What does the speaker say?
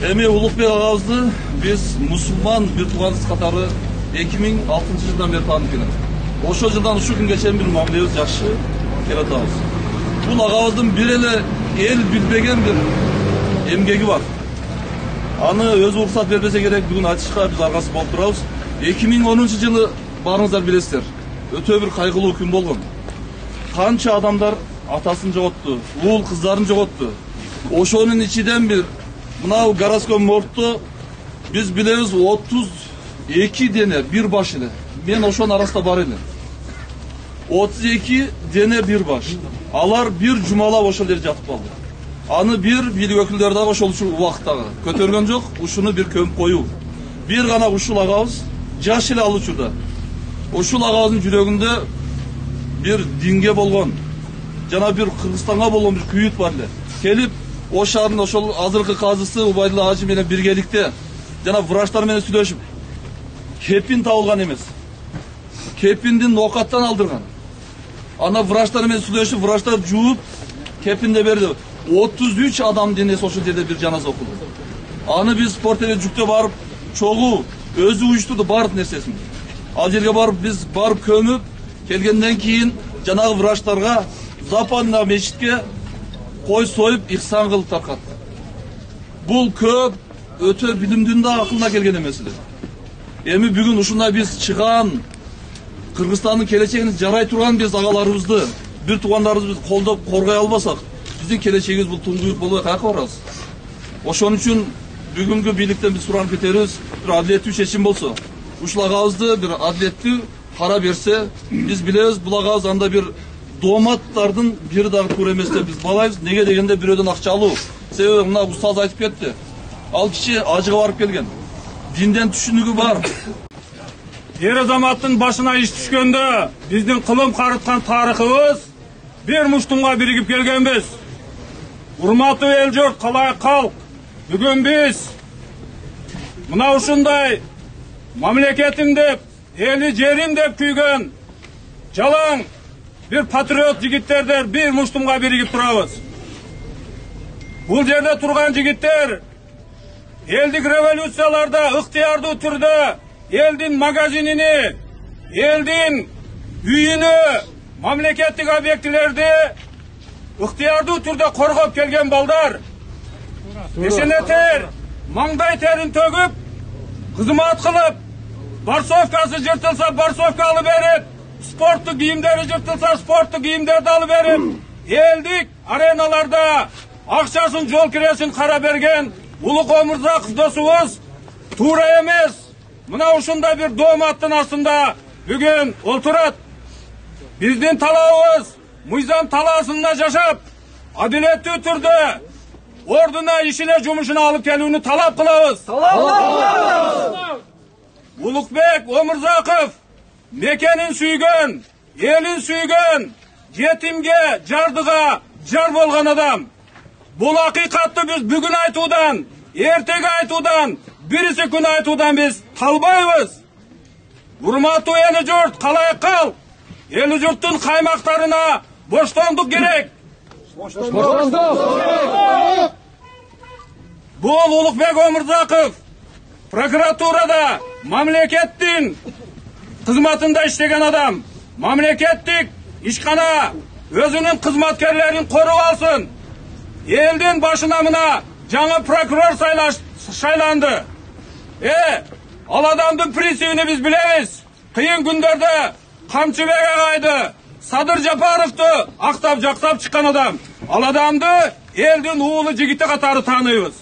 Эми Улукбек агабызды biz musulman bir туганыбыз катары 2006 жылдан бери таанып келем. Ошол жылдан ушул күнгө чейин бир мамилебиз жакшы келе атабыз. Бул агабыздын бир эле эл билбеген бир эмгеги бар. Аны өзү уруксат бербесе керек, бүгүн айтышка биз аргасы болуп турабыз. 2010 жылы барыңыздар билесиздер. Өтө бир кайгылуу күн болгон. Канча адамдар атасын жоготту, уул кыздарын жоготту. Ошонун ичиден бир мынау городской мортто biz bilemiz 32 dene bir baş ile. Ben ошонун арасында бар элем. 32 dene bir baş. Алар bir жумалап ошол жерде жатып калды. Аны bir бийлик өкүлдөрү дагы ошол убакыттагы көтөргөн жок, ушуну bir көмүп коюу. Bir гана ушул агабыз жаш эле ал учурда. Ушул агабыздын жүрөгүндө bir динге болгон, жана bir Кыргызстанга болгон bir күйүт бар эле. Келип, o шаардын ошол азыркы казысы Убайдулла Ажы менен биргеликте жана врачтар менен сүйлөшүп, кепин табылган эмес. Кепиндин ноокаттан алдырган. Ана врачтар менен сүйлөшүп, врачтар жууп, кепинде берди. 33 адам денеси ошол жерде bir жаназа окулду. Аны биз спортеле жүктө барып, чогуу, өзү уюштурду баардык нерсесин. Ал жерге барып, биз барып көмүп, келгенден кийин жанагы врачтарга Западна мечитке кой союп, ихсан кылып таркатты. Бул көп өтө билимдүүнүн да акылына келген эмес эле. Эми бүгүн ушундай биз чыган Кыргызстандын келечегине жарай турган биз агаларыбызды, бир туугандарыбызды колдоп коргой албасак, биздин келечегибиз бул туңгуюк болбой каяка барабыз. Ошон үчүн бүгүнкү бийликтен биз суранып кетебиз, бир адилеттүү чечим болсо, ушул агабызды бир адилеттүү кара берсе, биз билебиз, бул агабыз анда бир дооматтардын бири дагы туура эмес деп биз балайбыз. Неге дегенде бирөөдөн акча алуу. Себеби мына устаз айтып кетти. Ал киши ажыга барып келген. Динден түшүнүгү бар. Эр азаматтын башына иш түшкөндө биздин кылым карыткан тарыхыбыз бир муштумга биригип келгенбиз. Урматтуу эл журт, калай калк, бүгүн биз мына ушундай мамлекетим деп, эли жерим деп күйгөн жалаң bir patriot jigitlerdir bir muştumga birigip turabız. Bul yerde turgan jigitler eldik revolüsiyalarda ıhtiyarlı türde eldin magazinini, eldin üyünü, mamleketlik obyektlerde ıhtiyarlı türde korkup gelgen baldar. Eşeneter, mangday terin tögüp, kızımat kılıp, barsovkası jırtılsa barsovka alıverip, sportlu giyimleri jırtılsa sportlu giyimleri de alıverip, eldik arenalarda akçasın jol kiresin kara bergen Uluk Omurzoqov dosubuz tuura emes. Mına uşunda bir doomattın aslında bugün olturat. Bizdin talabыбыз Мыйзам талаасында жашап, адилеттүү түрдө ордуна ишине жумушуна алып келүүнү талап кылабыз. Улукбек Omurzoqov мекенин сүйгөн, элин сүйгөн, жетимге, жардыга жар болгон адам. Бул акыйкатты биз бүгүн айтуудан, эртеге айтуудан, бирisi күн айтуудан биз талбайбыз. Урматтуу эли журт, калай калк, эли журттун каймактарына боштондук керек. Бул Улукбек Omurzoqov прокуратурада мамлекеттин кызматында иштеген адам. Мамлекеттик ишкана өзүнүн кызматкерлерин коруп алсын. Элдин башына мына жаңы прокурор шайланды. Ал адамдын принцибини биз билебиз. Кыйын күндөрдө Камчыбек агайды, Садыр Жапаровду актап жактап чыккан адам. Ал адамды элдин уулу жигити катары тааныйбыз.